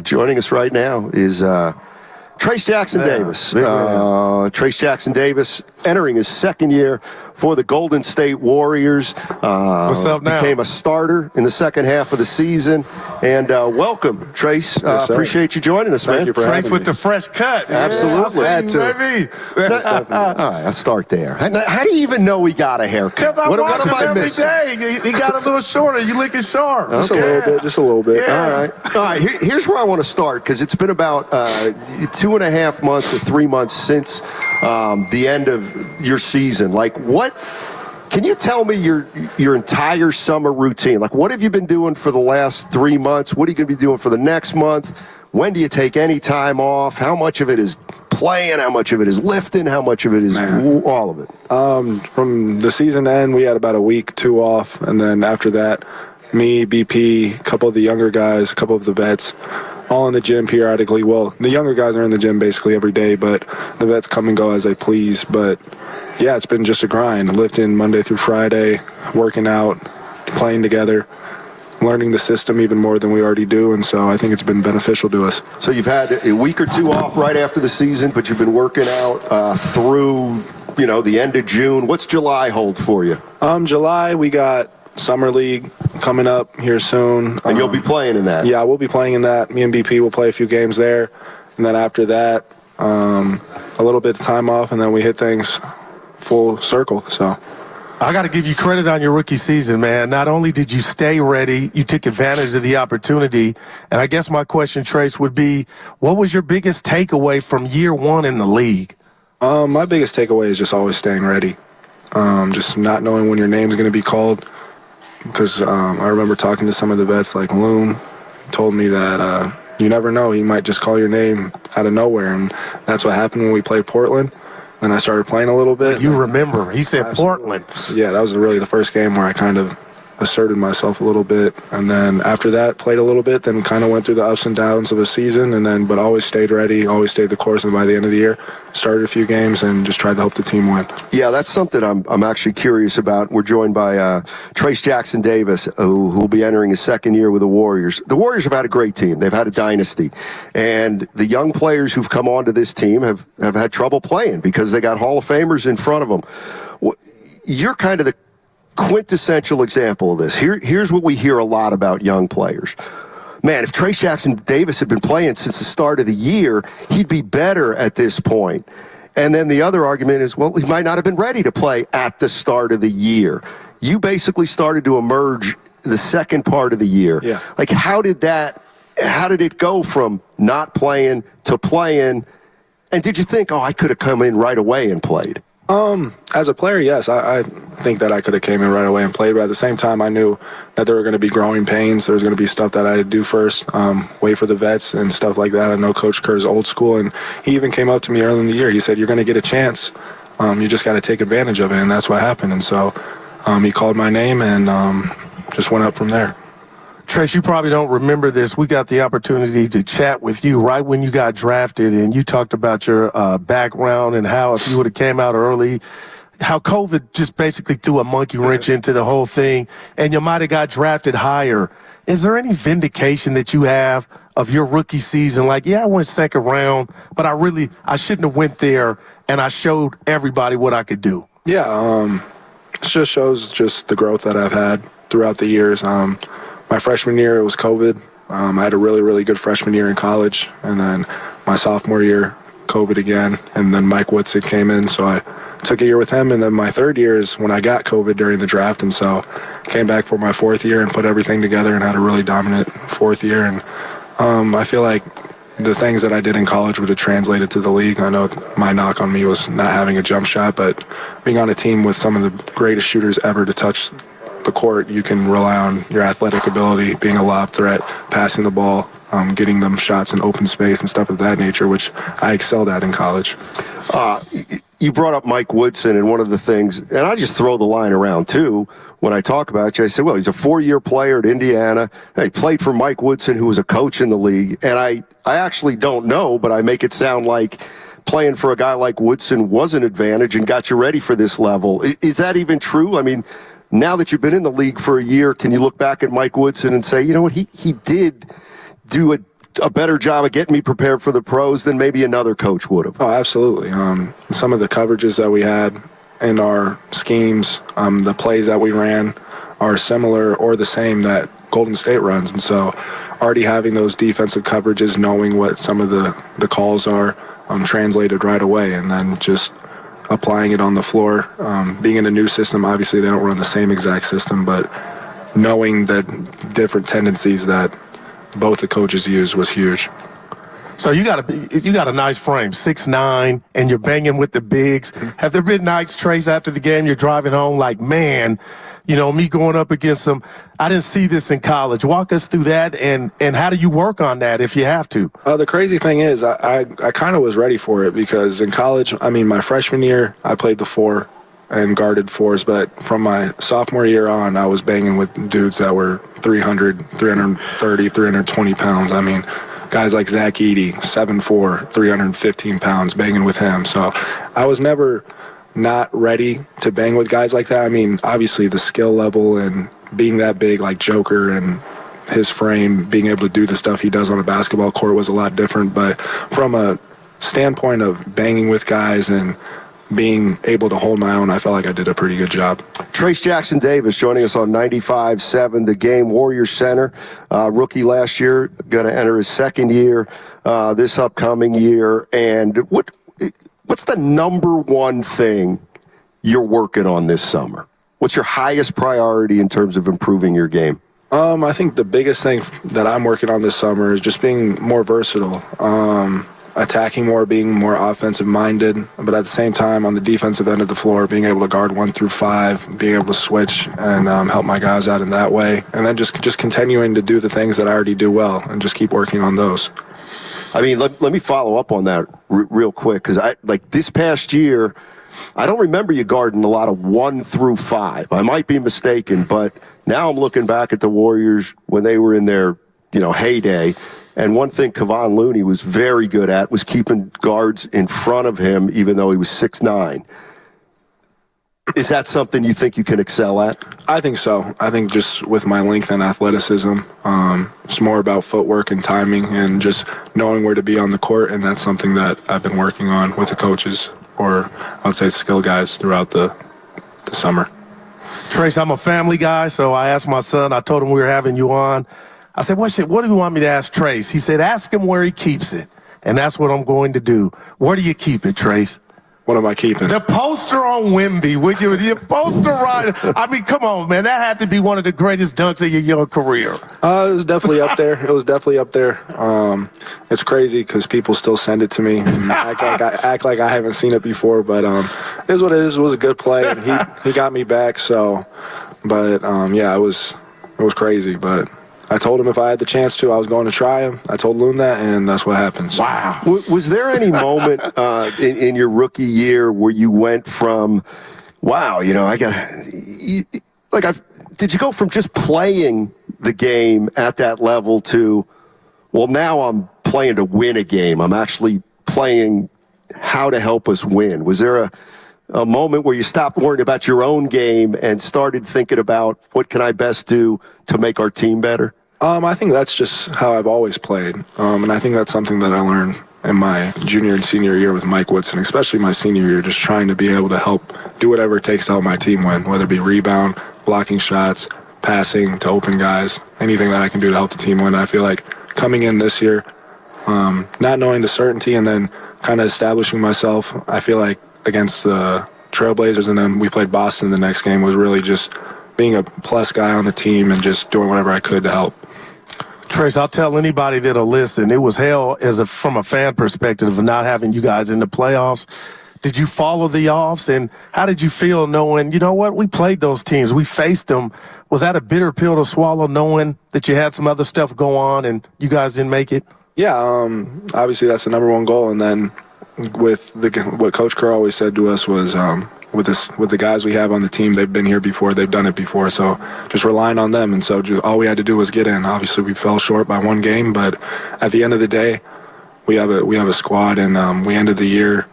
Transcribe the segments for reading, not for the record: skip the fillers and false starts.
Joining us right now is Trayce Jackson-Davis. Trayce Jackson-Davis entering his second year for the Golden State Warriors. What's up now? Became a starter in the second half of the season. And welcome, Trayce. Yes, appreciate you joining us, Thank man. you for Trayce having with me. the fresh cut. Absolutely. Yeah, Had to. baby. All right, I'll start there. How do you even know he got a haircut? Because I watch him every missing? day. He got a little shorter. You looking sharp. Just a little bit, just a little bit. Yeah. All right. Here's where I want to start, because it's been about 2.5 months to 3 months since the end of your season. Like, what? Can you tell me your entire summer routine? Like, what have you been doing for the last 3 months? What are you going to be doing for the next month? When do you take any time off? How much of it is playing? How much of it is lifting? How much of it is all of it? From the season end, we had about a week, 2 off, and then after that, me, BP, a couple of the younger guys, a couple of the vets, all in the gym periodically. Well, the younger guys are in the gym basically every day, but the vets come and go as they please. But yeah, it's been just a grind, lifting Monday through Friday, working out, playing together, learning the system even more than we already do, and so I think it's been beneficial to us. So you've had a week or 2 off right after the season, but you've been working out through, the end of June. What's July hold for you? July, we got Summer League coming up here soon. And you'll be playing in that? Yeah, we'll be playing in that. Me and BP will play a few games there, and then after that, a little bit of time off, and then we hit things full circle, so. I got to give you credit on your rookie season, man. Not only did you stay ready, you took advantage of the opportunity. And I guess my question, Trayce, would be, what was your biggest takeaway from year one in the league? My biggest takeaway is just always staying ready. Just not knowing when your name's going to be called. Because I remember talking to some of the vets, like Loon, told me that you never know. He might just call your name out of nowhere. And that's what happened when we played Portland. Then I started playing a little bit. You remember. He said Portland. Yeah, that was really the first game where I kind of asserted myself a little bit. And then after that, played a little bit, then kind of went through the ups and downs of a season, but always stayed ready, always stayed the course. And by the end of the year, started a few games and just tried to help the team win. Yeah, that's something I'm actually curious about. We're joined by Trayce Jackson-Davis, who will be entering his second year with the Warriors. The Warriors have had a great team. They've had a dynasty. And the young players who've come onto this team have had trouble playing because they got Hall of Famers in front of them. You're kind of the quintessential example of this. Here's what we hear a lot about young players. Man, if Trayce Jackson-Davis had been playing since the start of the year, he'd be better at this point. And then the other argument is, well, he might not have been ready to play at the start of the year. You basically started to emerge the second part of the year. Yeah. Like, how did it go from not playing to playing? And did you think, I could have come in right away and played? As a player, yes, I think that I could have came in right away and played, but at the same time, I knew that there were going to be growing pains. There was going to be stuff that I had to do first, wait for the vets and stuff like that. I know Coach Kerr's old school, and he even came up to me early in the year. He said, you're going to get a chance. You just got to take advantage of it, and that's what happened. And so he called my name and just went up from there. Trayce, you probably don't remember this. We got the opportunity to chat with you right when you got drafted, and you talked about your background and how if you would have came out early, how COVID just basically threw a monkey wrench into the whole thing, and you might have got drafted higher. Is there any vindication that you have of your rookie season? Like, yeah, I went second round, but I shouldn't have went there, and I showed everybody what I could do. Yeah, it just shows just the growth that I've had throughout the years. My freshman year, it was COVID. I had a really, really good freshman year in college. And then my sophomore year, COVID again. And then Mike Woodson came in, so I took a year with him. And then my third year is when I got COVID during the draft. And so came back for my fourth year and put everything together and had a really dominant fourth year. And I feel like the things that I did in college would have translated to the league. I know my knock on me was not having a jump shot, but being on a team with some of the greatest shooters ever to touch the court, you can rely on your athletic ability, being a lob threat, passing the ball, getting them shots in open space and stuff of that nature, which I excelled at in college. You brought up Mike Woodson, and one of the things, and I just throw the line around too, when I talk about you, I said, well, he's a 4-year player at Indiana. He played for Mike Woodson, who was a coach in the league. And I actually don't know, but I make it sound like playing for a guy like Woodson was an advantage and got you ready for this level. Is that even true? I mean, now that you've been in the league for a year, can you look back at Mike Woodson and say, you know what, he did do a a better job of getting me prepared for the pros than maybe another coach would have. Oh, absolutely. Some of the coverages that we had in our schemes, the plays that we ran are similar or the same that Golden State runs. And so already having those defensive coverages, knowing what some of the calls are, translated right away, and then just applying it on the floor. Being in a new system, obviously they don't run the same exact system, but knowing the different tendencies that both the coaches use was huge. So you got a nice frame, 6'9", and you're banging with the bigs. Have there been nights, Trayce, after the game you're driving home like, man, me going up against some, I didn't see this in college. Walk us through that, and how do you work on that if you have to? The crazy thing is I kind of was ready for it because in college, my freshman year, I played the 4 and guarded 4s, but from my sophomore year on, I was banging with dudes that were 300, 330, 320 pounds. Guys like Zach Edey, 7'4", 315 pounds, banging with him. So I was never not ready to bang with guys like that. Obviously the skill level and being that big like Joker and his frame, being able to do the stuff he does on a basketball court was a lot different. But from a standpoint of banging with guys and being able to hold my own, I felt like I did a pretty good job. Trayce Jackson-Davis joining us on 95.7 The Game. Warriors center, rookie last year, going to enter his second year this upcoming year. And what's the number one thing you're working on this summer? What's your highest priority in terms of improving your game? I think the biggest thing that I'm working on this summer is just being more versatile. Attacking more, being more offensive-minded, but at the same time, on the defensive end of the floor, being able to guard 1 through 5, being able to switch and help my guys out in that way, and then just continuing to do the things that I already do well and just keep working on those. Let me follow up on that real quick, because this past year, I don't remember you guarding a lot of 1 through 5. I might be mistaken, but now I'm looking back at the Warriors when they were in their heyday. And one thing Kevon Looney was very good at was keeping guards in front of him, even though he was 6'9". Is that something you think you can excel at? I think so. I think just with my length and athleticism, it's more about footwork and timing and just knowing where to be on the court, and that's something that I've been working on with the coaches, or I would say skill guys, throughout the summer. Trayce, I'm a family guy, so I asked my son, I told him we were having you on. I said, what do you want me to ask Trayce? He said, ask him where he keeps it. And that's what I'm going to do. Where do you keep it, Trayce? What am I keeping? The poster on Wemby. The poster right. Come on, man. That had to be one of the greatest dunks of your young career. It was definitely up there. It's crazy because people still send it to me and act like I haven't seen it before. But it is what it is. It was a good play, and he got me back. So, but it was crazy. But I told him if I had the chance to, I was going to try him. I told Loon that, and that's what happens. Wow. Was there any moment in your rookie year where you went from, wow, did you go from just playing the game at that level to, well, now I'm playing to win a game. I'm actually playing how to help us win. Was there a moment where you stopped worrying about your own game and started thinking about what can I best do to make our team better? I think that's just how I've always played, and I think that's something that I learned in my junior and senior year with Mike Woodson, especially my senior year, just trying to be able to help do whatever it takes to help my team win, whether it be rebound, blocking shots, passing to open guys, anything that I can do to help the team win. I feel like coming in this year, not knowing the certainty and then kind of establishing myself, I feel like against the Trailblazers, and then we played Boston the next game, was really just being a plus guy on the team and just doing whatever I could to help. Trayce, I'll tell anybody that'll listen, it was hell from a fan perspective of not having you guys in the playoffs. Did you follow the offs, and how did you feel knowing, we played those teams, we faced them? Was that a bitter pill to swallow, knowing that you had some other stuff go on and you guys didn't make it? Yeah, obviously that's the number one goal, and then with what Coach Kerr always said to us was, with the guys we have on the team, they've been here before, they've done it before, so just relying on them. And so all we had to do was get in. Obviously, we fell short by one game, but at the end of the day, we have a squad, and we ended the year.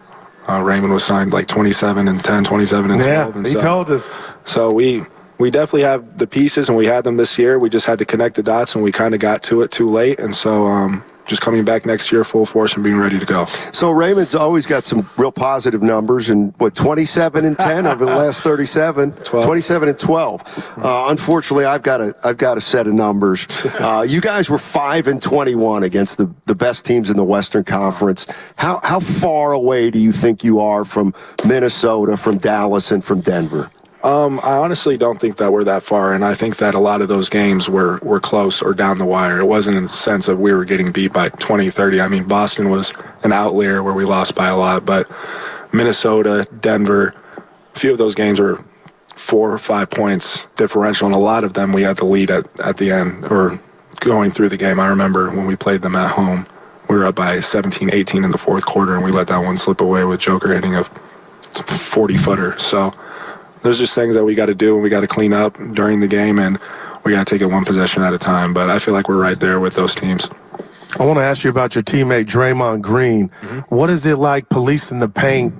Raymond was signed like 27 and 10, 27 and 12. Yeah, and he told us. So we definitely have the pieces, and we had them this year. We just had to connect the dots, and we kind of got to it too late. And so just coming back next year full force and being ready to go. So Raymond's always got some real positive numbers, and 27 and 10 over the last 37, 27 and 12. Unfortunately, I've got a set of numbers. You guys were 5 and 21 against the best teams in the Western Conference. How far away do you think you are from Minnesota, from Dallas, and from Denver? I honestly don't think that we're that far, and I think that a lot of those games were close or down the wire. It wasn't in the sense of we were getting beat by 20, 30. I mean, Boston was an outlier where we lost by a lot, but Minnesota, Denver, a few of those games were 4 or 5 points differential, and a lot of them we had the lead at the end or going through the game. I remember when we played them at home, we were up by 17, 18 in the fourth quarter, and we let that one slip away with Joker hitting a 40-footer. So there's just things that we got to do and we got to clean up during the game, and we got to take it one possession at a time. But I feel like we're right there with those teams. I want to ask you about your teammate, Draymond Green. Mm-hmm. What is it like policing the paint?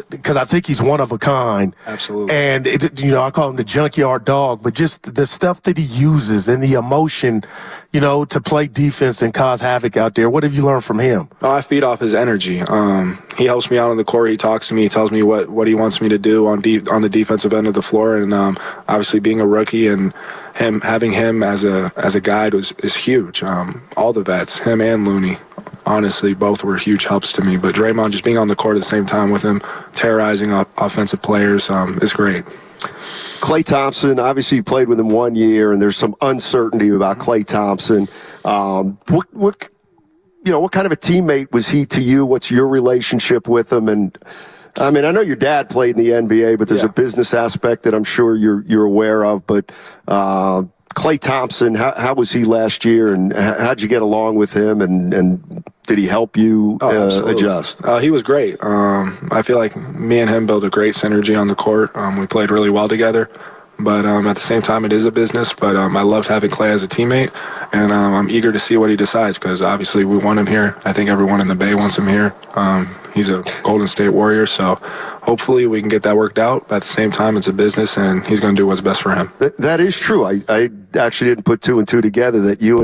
Because I think he's one of a kind. Absolutely. And, I call him the junkyard dog, but just the stuff that he uses and the emotion, to play defense and cause havoc out there. What have you learned from him? Oh, I feed off his energy. He helps me out on the court. He talks to me. He tells me what he wants me to do on the defensive end of the floor. And obviously being a rookie and having him as a guide is huge. All the vets, him and Looney, honestly, both were huge helps to me. But Draymond, just being on the court at the same time with him, terrorizing offensive players, is great. Klay Thompson, obviously you played with him 1 year, and there's some uncertainty about Klay Thompson. What kind of a teammate was he to you? What's your relationship with him? And I mean, I know your dad played in the NBA, but there's a business aspect that I'm sure you're aware of. But Klay Thompson, how was he last year, and how'd you get along with him, and did he help you adjust? He was great. I feel like me and him built a great synergy on the court. We played really well together. But at the same time, it is a business. But I loved having Klay as a teammate, and I'm eager to see what he decides because obviously we want him here. I think everyone in the Bay wants him here. He's a Golden State Warrior, so hopefully we can get that worked out. But at the same time, it's a business, and he's going to do what's best for him. That is true. I actually didn't put 2 and 2 together that you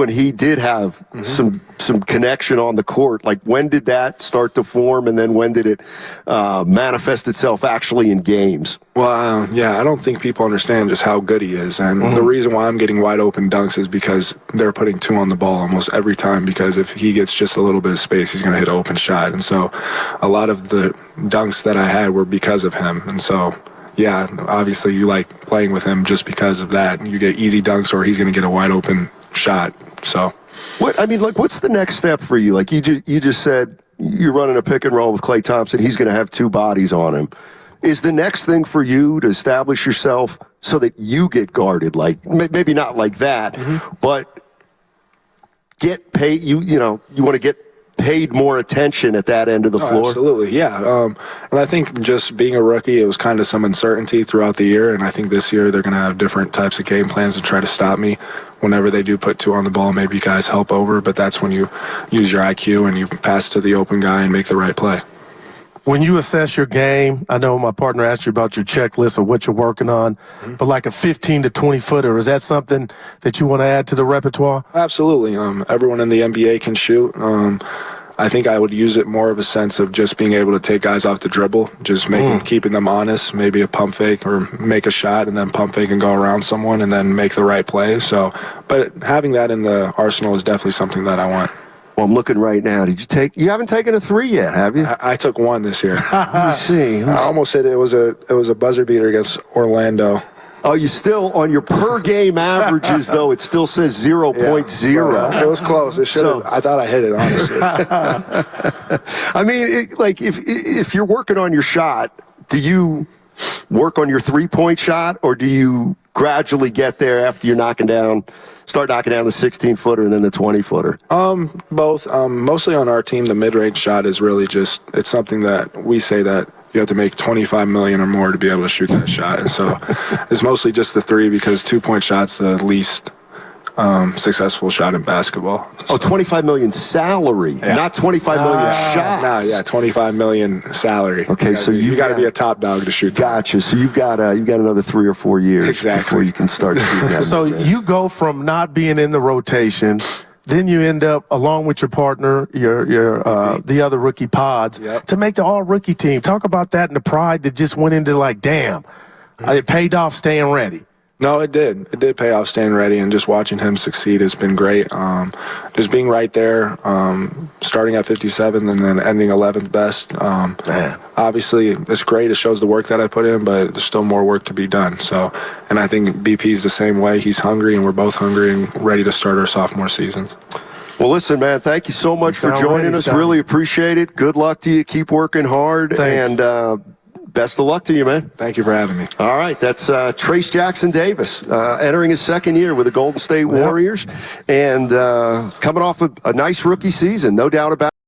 and he did have some connection on the court. Like, when did that start to form, and then when did it manifest itself actually in games? Well, I don't think people understand just how good he is. And the reason why I'm getting wide open dunks is because they're putting 2 on the ball almost every time, because if he gets just a little bit of space, he's going to hit an open shot. And so a lot of the dunks that I had were because of him. And so, obviously you like playing with him just because of that. You get easy dunks or he's going to get a wide open shot. So what's the next step for you? Like you just said, you're running a pick and roll with Klay Thompson. He's going to have 2 bodies on him. Is the next thing for you to establish yourself so that you get guarded? Like, maybe not like that, but get paid. You want to get paid more attention at that end of the floor? Absolutely, yeah. And I think just being a rookie, it was kind of some uncertainty throughout the year, and I think this year they're going to have different types of game plans to try to stop me. Whenever they do put 2 on the ball, maybe guys help over, but that's when you use your IQ and you pass to the open guy and make the right play. When you assess your game, I know my partner asked you about your checklist of what you're working on, but like a 15 to 20 footer, is that something that you want to add to the repertoire? Absolutely. Everyone in the NBA can shoot. I think I would use it more of a sense of just being able to take guys off the dribble, just keeping them honest, maybe a pump fake or make a shot and then pump fake and go around someone and then make the right play. So, but having that in the arsenal is definitely something that I want. Well, I'm looking right now. You haven't taken a 3 yet, have you? I took 1 this year. Let me see. I almost hit it. It was a buzzer beater against Orlando. Oh, you still, on your per game averages, though, it still says 0.0. It was close. It should have. I thought I hit it, honestly. I mean, if you're working on your shot, do you work on your 3-point shot, or do you gradually get there after you're start knocking down the 16-footer and then the 20-footer? Both. Mostly on our team, the mid-range shot is really just, it's something that we say that you have to make $25 million or more to be able to shoot that shot. And so it's mostly just the 3 because 2-point shot's the least successful shot in basketball. So. Oh, $25 million salary, not $25 million shots. No, 25 million salary. Okay, so you got to be a top dog to shoot. Gotcha. So you've got another 3 or 4 years before you can start shooting that. So you go from not being in the rotation, Then you end up, along with your partner, the other rookie pods, to make the all-rookie team. Talk about that and the pride that just went into like, damn, it paid off staying ready. No, it did. It did pay off staying ready, and just watching him succeed has been great. Just being right there, starting at 57 and then ending 11th best. Obviously, it's great. It shows the work that I put in, but there's still more work to be done. So, and I think BP's the same way. He's hungry, and we're both hungry and ready to start our sophomore seasons. Well, listen, man, thank you so much for joining us. Really appreciate it. Good luck to you. Keep working hard. Thanks. And best of luck to you, man. Thank you for having me. All right, that's Trayce Jackson-Davis entering his second year with the Golden State Warriors, and coming off a nice rookie season, no doubt about it.